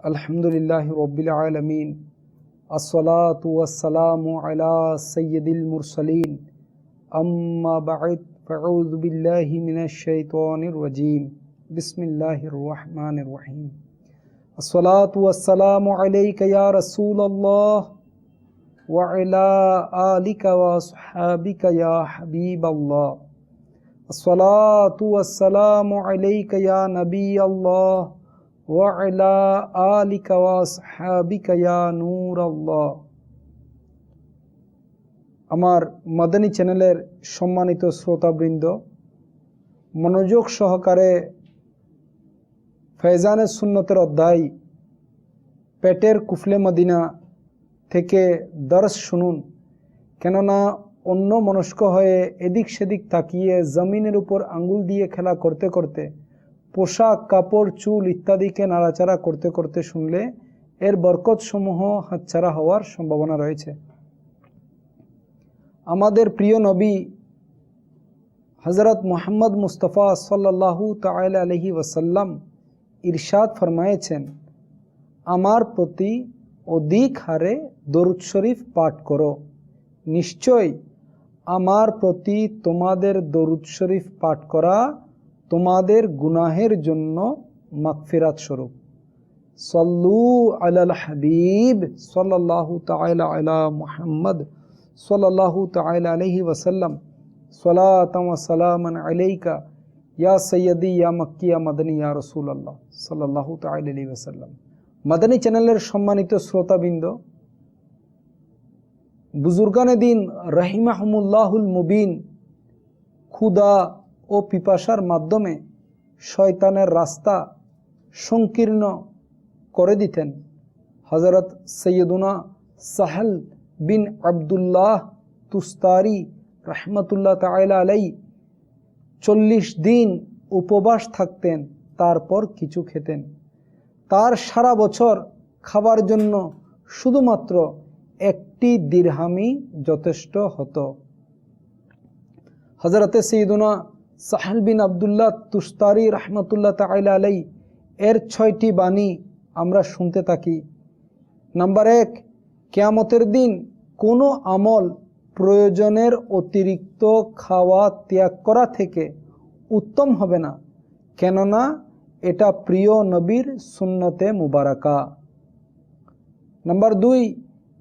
আলহামদুলিল্লাহি রব্বিল আলামিন আসসালাতু ওয়াসসালামু আলা সাইয়্যিদিল মুরসালিন আম্মা বা'দ ফাউযু বিল্লাহি মিনাশ শাইতানির রাজীম বিসমিল্লাহির রহমানির রহিম আসসালাতু ওয়াসসালামু আলাইকা ইয়া রাসূলুল্লাহ ওয়া আলা আলিকা ওয়া আসহাবিকা ইয়া হাবিবাল্লাহ আসসালাতু ওয়াসসালামু আলাইকা ইয়া নবিয়াল্লাহ ওয়ালা আলিকা ওয়া আসহাবিকা ইয়া নূরাল্লাহ। আমার মাদানী চ্যানেলের সম্মানিত শ্রোতাবৃন্দ, মনোযোগ সহকারে ফয়জানে সুন্নতের অধ্যায় পেটের কুফলে মদিনা থেকে দর্শ শুনুন, কেননা অন্য মনস্ক হয়ে এদিক সেদিক তাকিয়ে জমিনের উপর আঙ্গুল দিয়ে খেলা করতে করতে, পোশাক কাপড় চুল ইত্যাদিকে নাড়াচাড়া করতে করতে শুনলে এর বরকত সমূহ হাতছাড়া হওয়ার সম্ভাবনা রয়েছে। আমাদের প্রিয় নবী হযরত মুহাম্মদ মুস্তাফা সাল্লাল্লাহু তাআলা আলাইহি ওয়াসাল্লাম ইরশাদ ফরমায়েছেন, আমার প্রতি অধিক হারে দরুদ শরীফ পাঠ করো, নিশ্চয় আমার প্রতি তোমাদের দরুদ শরীফ পাঠ করা তোমাদের গুনাহের জন্য মাগফিরাত স্বরূপ। সাল্লু আলাল হাবিব সাল্লাল্লাহু তাআলা আলা মুহাম্মদ সাল্লাল্লাহু তাআলা আলাইহি ওয়াসাল্লাম সালাতাম ওয়া সালামান আলাইকা ইয়া সাইয়্যিদি ইয়া মাক্কি ইয়া মাদানী ইয়া রাসূলুল্লাহ সাল্লাল্লাহু তাআলা আলাইহি ওয়াসাল্লাম। মাদানী চ্যানেলের সম্মানিত শ্রোতাবৃন্দ, বুজুর্গানে দিন রাহিমাহুমুল্লাহুল মুবিন ক্ষুধা ও পিপাসার মাধ্যমে শয়তানের রাস্তা সংকীর্ণ করে দিতেন। হযরত সৈয়দুনা সাহল বিন আবদুল্লাহ তুস্তারি রহমতুল্লাহ তাআলা আলাইহি 40 দিন উপবাস থাকতেন, তারপর কিছু খেতেন। তার সারা বছর খাবার জন্য শুধুমাত্র একটি দিরহামই যথেষ্ট হতো। হযরতে সৈয়দুনা সাহল বিন আবদুল্লাহ তুস্তারি রহমতুল্লাহ তাআলা আলাইহি এর 6টি বাণী আমরা শুনতে থাকি। নাম্বার 1, কিয়ামতের দিন কোনো আমল প্রয়োজনের অতিরিক্ত খাওয়া ত্যাগ করা থেকে উত্তম হবে না, কেননা এটা প্রিয় নবীর সুন্নতে মুবারাকা। নাম্বার 2,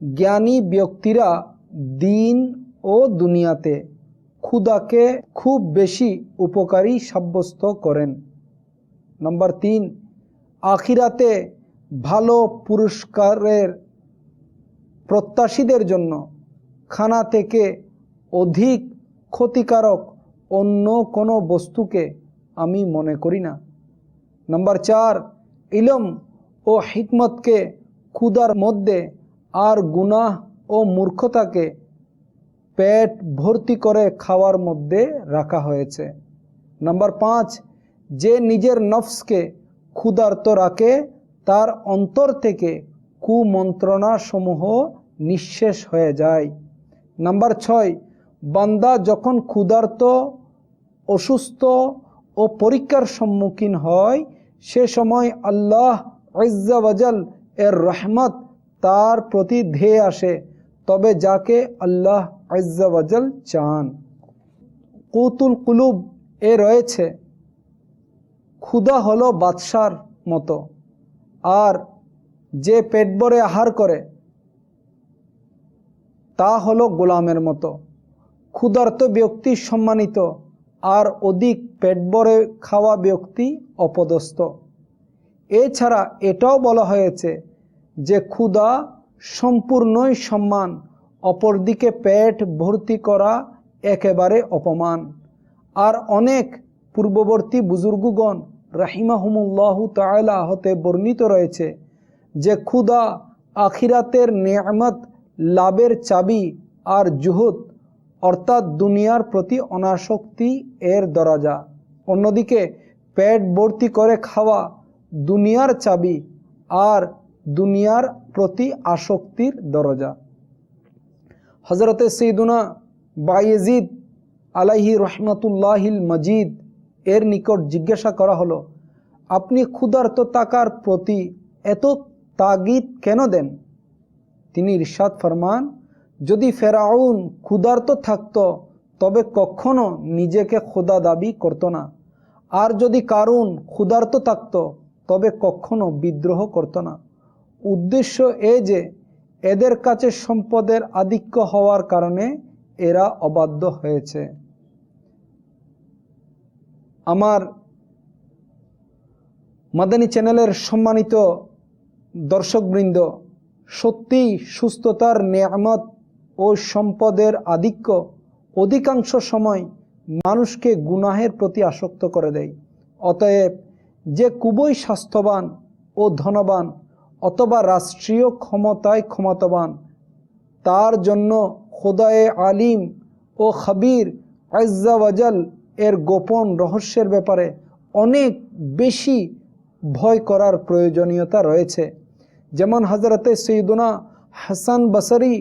জ্ঞানী ব্যক্তিরা দিন ও দুনিয়াতে ক্ষুধাকে খুব বেশি উপকারী সাব্যস্ত করেন। নাম্বার 3, আখিরাতে ভালো পুরস্কারের প্রত্যাশীদের জন্য খানা থেকে অধিক ক্ষতিকারক অন্য কোনো বস্তুকে আমি মনে করি না। নাম্বার 4, ইলম ও হিকমতকে ক্ষুধার মধ্যে আর গুনাহ ও মূর্খতাকে পেট ভর্তি করে খাওয়ার মধ্যে রাখা হয়েছে। নাম্বার 5, যে নিজের নফসকে ক্ষুধার্ত রাখে তার অন্তর থেকে কুমন্ত্রণা সমূহ নিঃশেষ হয়ে যায়। নাম্বার 6, বান্দা যখন ক্ষুধার্ত, অসুস্থ ও পরীক্ষার সম্মুখীন হয়, সে সময় আল্লাহ আজ্জা ওয়াজাল এর রহমত তার প্রতি ধেয়ে আসে, তবে যাকে আল্লাহ আজ্জা ওয়াজাল চান। কুতুল কুলুব এ রয়েছে, ক্ষুধা হলো বাদশার মতো, আর যে পেট ভরে আহার করে তা হলো গোলামের মতো। ক্ষুধার্ত ব্যক্তি সম্মানিত, আর অধিক পেট ভরে খাওয়া ব্যক্তি অপদস্থ। এছাড়া এটাও বলা হয়েছে যে ক্ষুধা সম্পূর্ণই সম্মান, অপরদিকে পেট ভর্তি করা একেবারে অপমান। আর অনেক পূর্ববর্তী বুজুর্গগণ রাহিমাহুমুল্লাহু তাআলা হতে বর্ণিত রয়েছে যে ক্ষুধা আখিরাতের নেয়ামত লাভের চাবি, আর জুহুদ অর্থাৎ দুনিয়ার প্রতি অনাসক্তি এর দরজা। অন্যদিকে পেট ভর্তি করে খাওয়া দুনিয়ার চাবি আর দুনিয়ার প্রতি আসক্তির দরজা। হযরতে সৈয়দুনা বায়েজিদ আলাইহি রহমাতুল্লাহিল মজিদ এর নিকট জিজ্ঞাসা করা হলো, আপনি ক্ষুধার্ত থাকার প্রতি এত তাগিদ কেন দেন? তিনি ইরশাদ ফরমান, যদি ফেরাউন ক্ষুধার্ত থাকত তবে কখনো নিজেকে খোদা দাবি করত না, আর যদি কারুন ক্ষুধার্ত থাকত তবে কখনো বিদ্রোহ করত না। উদ্দেশ্য এ যে এদের কাছে সম্পদের আধিক্য হওয়ার কারণে এরা অবাধ্য হয়েছে। আমার মাদানী চ্যানেলের সম্মানিত দর্শকবৃন্দ, সত্যি সুস্থতার নেয়ামত ও সম্পদের আধিক্য অধিকাংশ সময় মানুষকে গুনাহের প্রতি আসক্ত করে দেয়। অতএব যে খুবই স্বাস্থ্যবান ও ধনবান অথবা রাষ্ট্রীয় ক্ষমতায় ক্ষমতাবান, তার জন্য খোদায়ে আলিম ও খবীর আজ্জা ওয়াজাল এর গোপন রহস্যের ব্যাপারে অনেক বেশি ভয় করার প্রয়োজনীয়তা রয়েছে। যেমন হযরতে সৈয়দুনা হাসান বসরি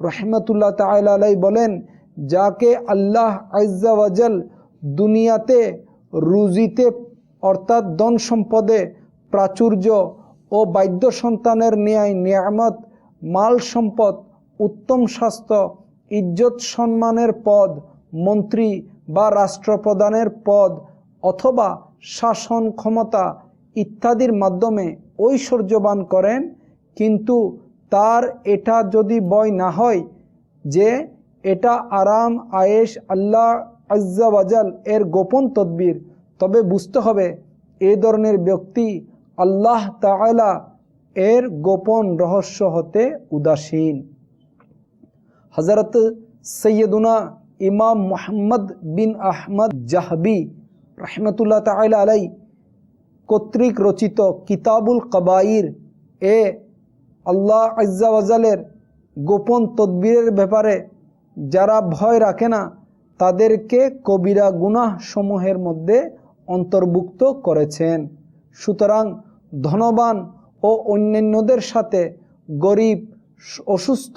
রহমতুল্লাহ তাআলা আলাইহি বলেন, যাকে আল্লাহ আজ্জা ওয়াজাল দুনিয়াতে রুজিতে অর্থাৎ ধন সম্পদে প্রাচুর্য ও বাদ্য সন্তানের ন্যায় নিয়ামত, মাল সম্পদ, উত্তম স্বাস্থ্য, ইজ্জত সম্মানের পদ, মন্ত্রী বা রাষ্ট্রপ্রধানের পদ অথবা শাসন ক্ষমতা ইত্যাদির মাধ্যমে ঐশ্বর্যবান করেন, কিন্তু তার এটা যদি ভয় না হয় যে এটা আরাম আয়েশ আল্লাহ আজ্জা ওয়াজাল এর গোপন তদবির, তবে বুঝতে হবে এই ধরনের ব্যক্তি আল্লাহ তাআলা এর গোপন রহস্য হতে উদাসীন। হযরত সৈয়দুনা ইমাম মুহাম্মদ বিন আহমদ জাহবি রহমতুল্লাহ তাআলা আলাইহি কর্তৃক রচিত কিতাবুল কবাইর এ আল্লাহ আজ্জা ওয়াজালের গোপন তদবিরের ব্যাপারে যারা ভয় রাখে না তাদেরকে কবিরা গুনাহ সমূহের মধ্যে অন্তর্ভুক্ত করেছেন। সুতরাং ধনবান ও অন্যান্যদের সাথে গরিব, অসুস্থ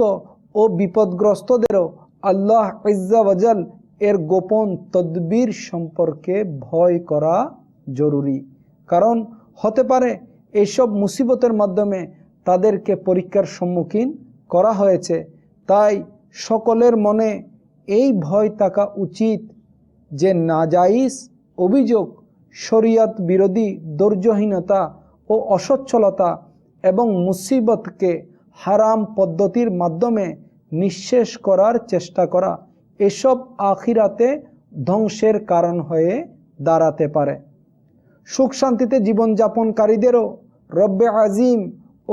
ও বিপদগ্রস্তদেরও আল্লাহ আজ্জা ওয়াজাল এর গোপন তদবির সম্পর্কে ভয় করা জরুরি। কারণ হতে পারে এইসব মুসিবতের মাধ্যমে তাদেরকে পরীক্ষার সম্মুখীন করা হয়েছে। তাই সকলের মনে এই ভয় থাকা উচিত যে নাজাইজ অভিযোগ, শরিয়ত বিরোধী ধৈর্যহীনতা ও অসচ্ছলতা এবং মুসিবতকে হারাম পদ্ধতির মাধ্যমে নিঃশেষ করার চেষ্টা করা এসব আখিরাতে ধ্বংসের কারণ হয়ে দাঁড়াতে পারে। সুখ শান্তিতে জীবনযাপনকারীদেরও রব্বে আজিম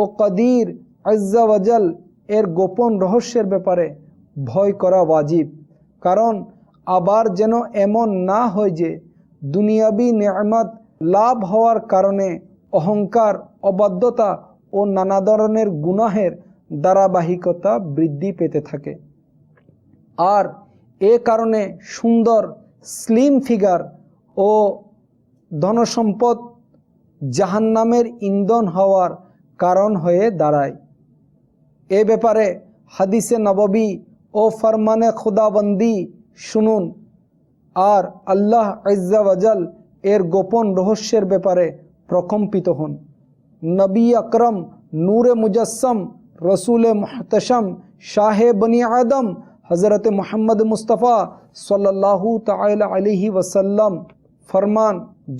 ও কদির আজ্জা ওয়াজাল এর গোপন রহস্যের ব্যাপারে ভয় করা ওয়াজিব। কারণ আবার যেন এমন না হয় যে দুনিয়াবি নেয়ামত লাভ হওয়ার কারণে অহংকার, অবাধ্যতা ও নানা ধরনের গুনাহের ধারাবাহিকতা বৃদ্ধি পেতে থাকে। আর এ কারণে সুন্দর স্লিম ফিগার ও ধনসম্পদ জাহান্নামের ইন্ধন হওয়ার কারণ হয়ে দাঁড়ায়। এ ব্যাপারে হাদিসে নববী ও ফরমানে খুদাবন্দি শুনুন আর আল্লাহ আজ্জা ওয়াজাল এর গোপন রহস্যের ব্যাপারে প্রকম্পিত হন। নবী আকরম নূরে মুজাসসম রসুলে মুহতশম শাহে বনি আদম হজরত মুহাম্মদ মুস্তফা সাল্লাল্লাহু তাআলা আলাইহি ওয়াসাল্লাম ফরমান,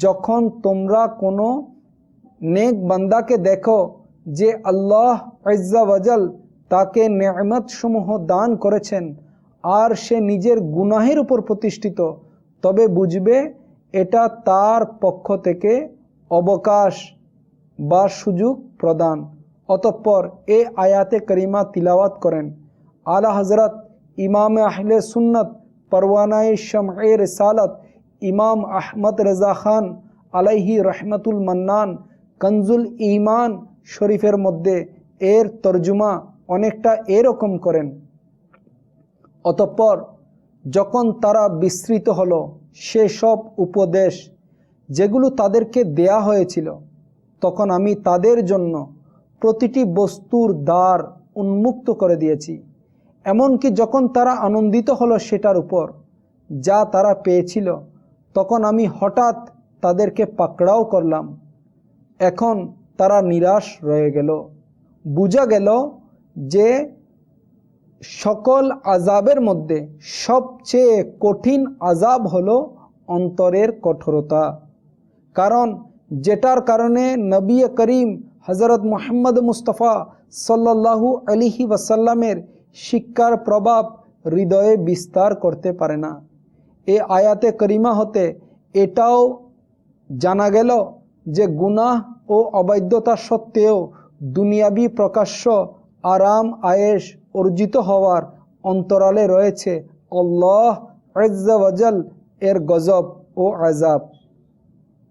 যখন তোমরা কোনো নেক বান্দাকে দেখো যে আল্লাহ আজ্জা ওয়াজাল তাকে নেয়ামত সমূহ দান করেছেন আর সে নিজের গুনাহের উপর প্রতিষ্ঠিত, তবে বুঝবে এটা তার পক্ষ থেকে অবকাশ বা সুযোগ প্রদান। অতঃপর এ আয়াতে করিমা তিলাওয়াত করেন। আলা হজরত ইমাম আহলে সুন্নত পরওয়ানায়ে শমঈ রিসালত ইমাম আহমদ রাজা খান আলাইহি রহমতুল মান্নান কনজুল ঈমান শরীফের মধ্যে এর তর্জমা অনেকটা এরকম করেন। অতঃপর যখন তারা বিস্মৃত হলো সেসব উপদেশ যেগুলো তাদেরকে দেয়া হয়েছিল, তখন আমি তাদের জন্য প্রতিটি বস্তুর দ্বার উন্মুক্ত করে দিয়েছি। এমনকি যখন তারা আনন্দিত হলো সেটার উপর যা তারা পেয়েছিল, তখন আমি হঠাৎ তাদেরকে পাকড়াও করলাম। এখন তারা নিরাশ রয়ে গেল। বোঝা গেল যে সকল আযাবের মধ্যে সবচেয়ে কঠিন আযাব হলো অন্তরের কঠোরতা। কারণ যেটার কারণে নবী করিম হযরত মুহাম্মদ মুস্তাফা সাল্লাল্লাহু আলাইহি ওয়াসাল্লামের শিক্ষার প্রভাব হৃদয়ে বিস্তার করতে পারে না। এই আয়াতে করিমা হতে এটাও জানা গেল যে গুনাহ ও অবৈধতা সত্ত্বেও দুনিয়াবি প্রকাশ্য আরাম আয়েশ অর্জিত হওয়ার অন্তরালে রয়েছে আল্লাহ আজ্জা ওয়াজাল এর গজব ও আযাব।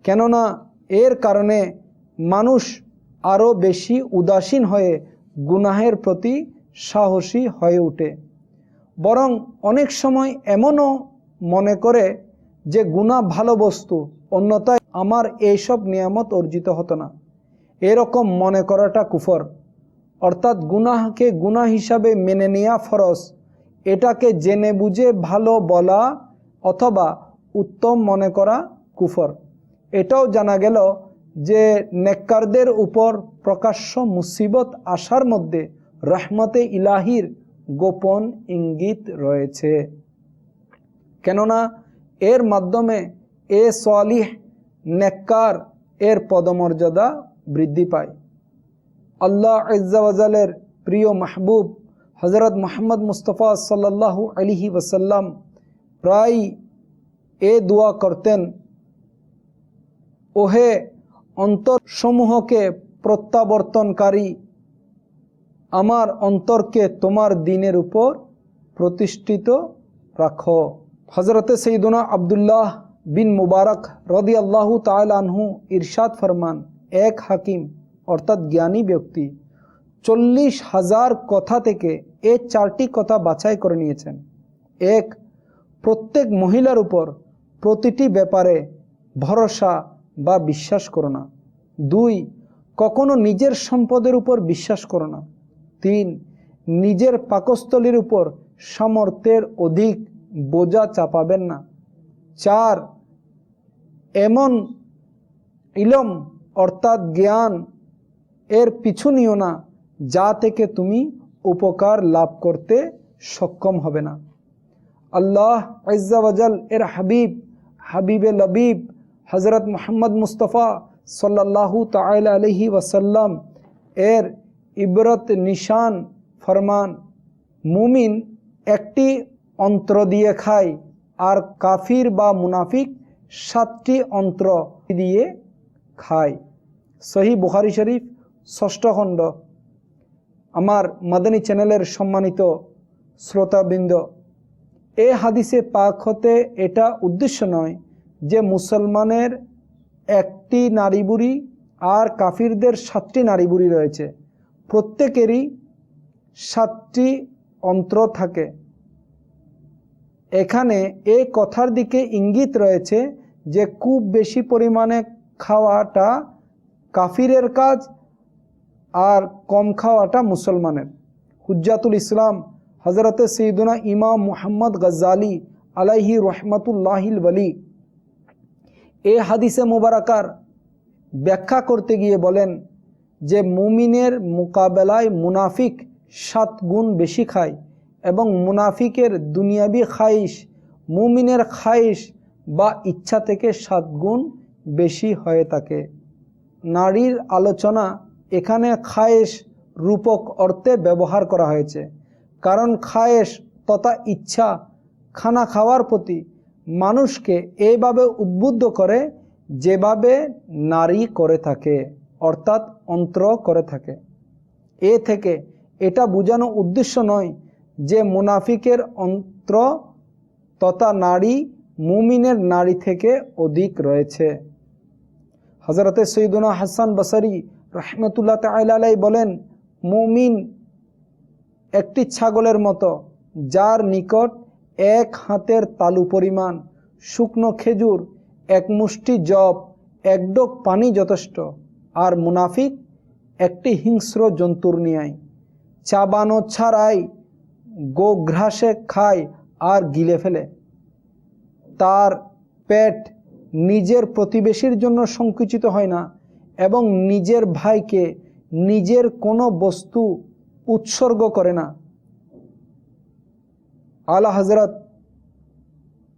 কেননা এর কারণে মানুষ আরও বেশি উদাসীন হয়ে গুনাহের প্রতি সাহসী হয়ে ওঠে। বরং অনেক সময় এমনও মনে করে যে গুনাহ ভালো বস্তু, অন্যথায় আমার এইসব নিয়ামত অর্জিত হতো না। এরকম মনে করাটা কুফর, অর্থাৎ গুনাহকে গুনাহ হিসাবে মেনে নেওয়া ফরজ। এটাকে জেনে বুঝে ভালো বলা অথবা উত্তম মনে করা কুফর। এটাও জানা গেল যে নেককারদের উপর প্রকাশ্য মুসিবত আসার মধ্যে রহমতে ইলাহির গোপন ইঙ্গিত রয়েছে। কেননা এর মাধ্যমে এ সালিহ নেককার এর পদমর্যাদা বৃদ্ধি পায়। আল্লাহ আজ্জা ওয়াজালের প্রিয় মাহবুব হযরত মুহাম্মদ মুস্তাফা সাল্লাল্লাহু আলাইহি ওয়াসাল্লাম প্রায় এ দোয়া করতেন, ওহে অন্তরসমূহকে প্রত্যাবর্তনকারী, আমার অন্তরকে তোমার দ্বীনের উপর প্রতিষ্ঠিত রাখো। হযরতে সৈয়দনা আব্দুল্লাহ বিন মুবারক রাদিয়াল্লাহু তাআলা আনহু ইরশাদ ফরমান, এক হাকিম অর্থাৎ জ্ঞানী ব্যক্তি 40,000 কথা থেকে এই 4টি কথা বাছাই করে নিয়েছেন। এক, প্রত্যেক মহিলার উপর প্রতিটি ব্যাপারে ভরসা বা বিশ্বাস করো না। 2, কখনো নিজের সম্পদের উপর বিশ্বাস করো না। 3, নিজের পাকস্থলীর উপর সামর্থ্যের অধিক বোঝা চাপাবেন না। 4, এমন ইলম অর্থাৎ জ্ঞান এর পিছু নিও না যা থেকে তুমি উপকার লাভ করতে সক্ষম হবে না। আল্লাহ আজ্জা ওয়াজাল এর হাবিবে লবিব হযরত মুহাম্মদ মুস্তাফা সাল্লাল্লাহু তাআলা আলাইহি ওয়াসাল্লাম এর ইবরত নিশান ফরমান, মুমিন একটি অন্ত্র দিয়ে খায় আর কাফির বা মুনাফিক 7টি অন্ত্র দিয়ে খায়। সহিহ বুখারী শরীফ 6ষ্ঠ খণ্ড। আমার মাদানী চ্যানেলের সম্মানিত শ্রোতাবৃন্দ, এই হাদিসে পাক হতে এটা উদ্দেশ্য নয় যে মুসলমানের একটি নারী বুড়ি আর কাফিরদের 7টি নারী বুড়ি রয়েছে। প্রত্যেকেরই 7টি অন্ত্র থাকে। এখানে এই কথার দিকে ইঙ্গিত রয়েছে যে খুব বেশি পরিমাণে খাওয়াটা কাফিরের কাজ আর কম খাওয়াটা মুসলমানের। হুজ্জাতুল ইসলাম হযরতে সৈয়দনা ইমাম মুহাম্মদ গজ্জালি আলাইহি রহমাতুল্লাহিল ওয়ালি এই হাদিসে মুবারাকার ব্যাখ্যা করতে গিয়ে বলেন যে মুমিনের মোকাবেলায় মুনাফিক 7 গুণ বেশি খায় এবং মুনাফিকের দুনিয়াবি খাইশ মুমিনের খাইশ বা ইচ্ছা থেকে 7 গুণ বেশি হয়ে থাকে। নারীর আলোচনা এখানে খায়েশ রূপক অর্থে ব্যবহার করা হয়েছে, কারণ খায়েশ তথা ইচ্ছা খানা খাওয়ার প্রতি মানুষকে এইভাবে উদ্বুদ্ধ করে যেভাবে নারী করে থাকে, অর্থাৎ অন্ত্র করে থাকে। এ থেকে এটা বোঝানো উদ্দেশ্য নয় যে মুনাফিকের অন্ত্র তথা নারী মুমিনের নারী থেকে অধিক রয়েছে। হযরতে সৈয়দনা হাসান বসরি রহমতুল্লাহ তাআলা আলাইহি বলেন, মুমিন একটি ছাগলের মতো যার নিকট 1 হাতের তালু পরিমাণ শুকনো খেজুর, 1 মুষ্টি জব, 1 ডোক পানি যথেষ্ট। আর মুনাফিক একটি হিংস্র জন্তুর ন্যায় চাবানো ছাড়াই গোঘ্রাসে খায় আর গিলে ফেলে। তার পেট নিজের প্রতিবেশীর জন্য সংকুচিত হয় না এবং নিজের ভাইকে নিজের কোনো বস্তু উৎসর্গ করে না। আলা হযরত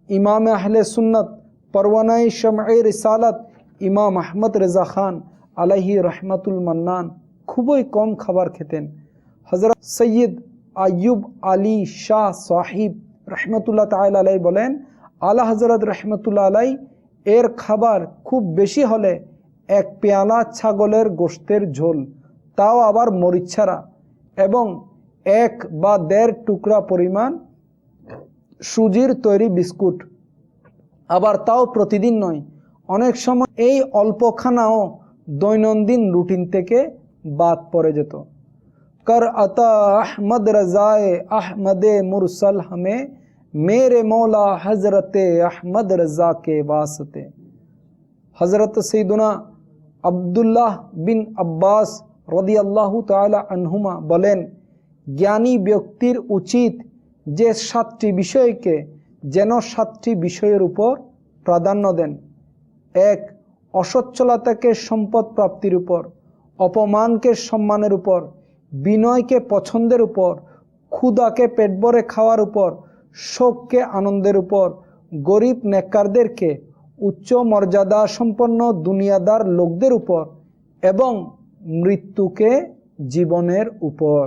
ইমাম আহলে সুন্নত পরওয়ানায়ে শামঈ রিসালাত ইমাম আহমদ রেজা খান আলাইহি রহমাতুল মান্নান খুবই কম খাবার খেতেন। হযরত সৈয়দ আইয়ুব আলী শাহ সাহিব রহমতুল্লাহ তাআলা আলাইহি বলেন, আলা হযরত রহমতুল্লাহ আলাইহি এর খাবার খুব বেশি হলে এক পেয়ালা ছাগলের গোশতের ঝোল, তাও আবার মরিচ ছাড়া, এবং 1 বা 1.5 টুকরা পরিমাণ সুজির তৈরি বিস্কুট, আবার তাও প্রতিদিন নয়। অনেক সময় এই অল্প খানাও দৈনন্দিন রুটিন থেকে বাদ পড়ে যেত। कर अता अहमद रज़ाए अहमद मुरसल हमें मेरे मौला हज़रत अहमद रज़ा के वास्ते। हज़रत सैयदना আব্দুল্লাহ বিন আব্বাস রাদিয়াল্লাহু তাআলা আনহুমা বলেন, জ্ঞানী ব্যক্তির উচিত যে 7টি বিষয়কে যেন 7টি বিষয়ের উপর প্রাধান্য দেন। 1. অসচ্ছলতাকে সম্পদ প্রাপ্তির উপর, অপমানকে সম্মানের উপর, বিনয়কে পছন্দের উপর, ক্ষুধাকে পেট ভরে খাওয়ার উপর, শোককে আনন্দের উপর, গরিব নেককারদেরকে উচ্চ মর্যাদা সম্পন্ন দুনিয়াদার লোকদের উপর, এবং মৃত্যুকে জীবনের উপর।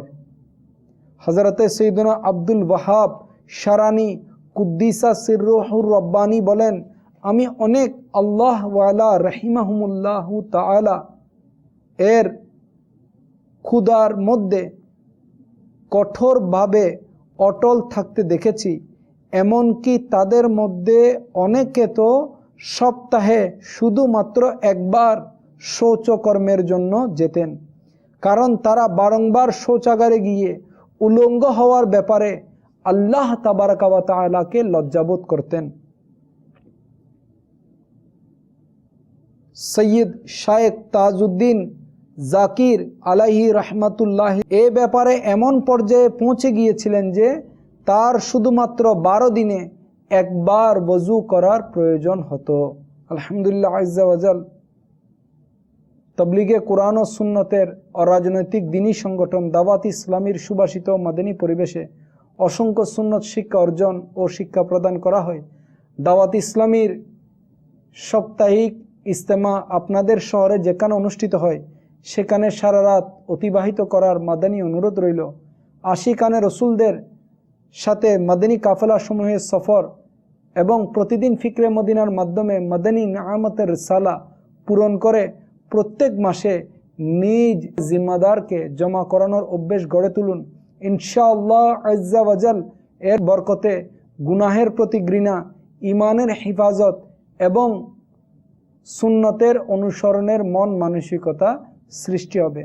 হযরতে সৈয়দনা আব্দুল ওয়াহাব শারানি কুদ্দিসা সিররুহুর রব্বানি বলেন, আমি অনেক আল্লাহ ওয়ালা রাহিমাহুমুল্লাহু তাআলা এর ক্ষুধার মধ্যে কঠোরভাবে অটল থাকতে দেখেছি। এমনকি তাদের মধ্যে অনেকে তো সপ্তাহে শুধুমাত্র একবার শৌচকর্মের জন্য যেতেন, কারণ তারা বারংবার শৌচাগারে গিয়ে উলঙ্গ হওয়ার ব্যাপারে আল্লাহ তাবারাকা ওয়া তাআলাকে লজ্জাবোধ করতেন। সৈয়দ শায়েখ তাজউদ্দিন জাকির আলাইহি রহমাতুল্লাহ এ ব্যাপারে এমন পর্যায়ে পৌঁছে গিয়েছিলেন যে তার শুধুমাত্র 12 দিনে একবার ওযু করার প্রয়োজন হতো। আলহামদুলিল্লাহ আজ্জা ওয়াজাল তবলিগে কোরআন ও সুন্নতের অরাজনৈতিক দিনী সংগঠন দাওয়াত ইসলামীর সুবাসিত মাদানী পরিবেশে অসংখ্য সুন্নত শিক্ষা অর্জন ও শিক্ষা প্রদান করা হয়। দাওয়াত ইসলামীর সাপ্তাহিক ইজতেমা আপনাদের শহরে যেখানে অনুষ্ঠিত হয় সেখানে সারা রাত অতিবাহিত করার মাদানী অনুরোধ রইল। আশিকানে রসুলদের সাথে মাদানী কাফেলা সমূহের সফর এবং প্রতিদিন ফিকরে মদিনার মাধ্যমে মাদানী নিয়ামতের রিসালা পূরণ করে প্রত্যেক মাসে নিজ জিম্মাদারকে জমা করানোর অভ্যেস গড়ে তুলুন। ইনশাআল্লাহ আজ্জা ওয়াজাল এর বরকতে গুনাহের প্রতি ঘৃণা, ইমানের হিফাজত এবং সুন্নতের অনুসরণের মন মানসিকতা সৃষ্টি হবে।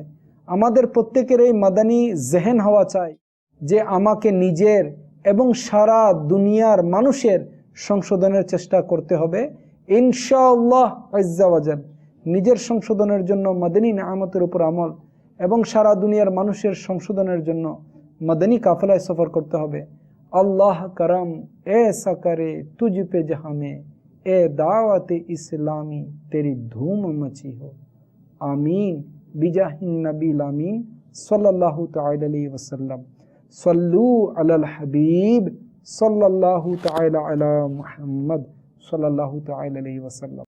আমাদের প্রত্যেকের এই মাদানী জেহেন হওয়া চাই যে আমাকে নিজের এবং সারা দুনিয়ার মানুষের সংশোধনের চেষ্টা করতে হবে ইনশাআল্লাহ আজ্জা ওয়াজাল। নিজের সংশোধনের জন্য মাদানী নিয়ামতের উপর আমল এবং সারা দুনিয়ার মানুষের সংশোধনের জন্য মাদানী কাফেলায় সফর করতে হবে। আল্লাহ করম ऐसा करे तुझ पे जहां में ए दावत इस्लामी तेरी धूम मची हो। आमीन बिजाहिन नबी आमीन सल्लल्लाहु तआला अलैहि वसल्लम। सल्लू अलल हबीब सल्लल्लाहु तआला अला मुहम्मद सल्लल्लाहु तआला अलैहि वसल्लम।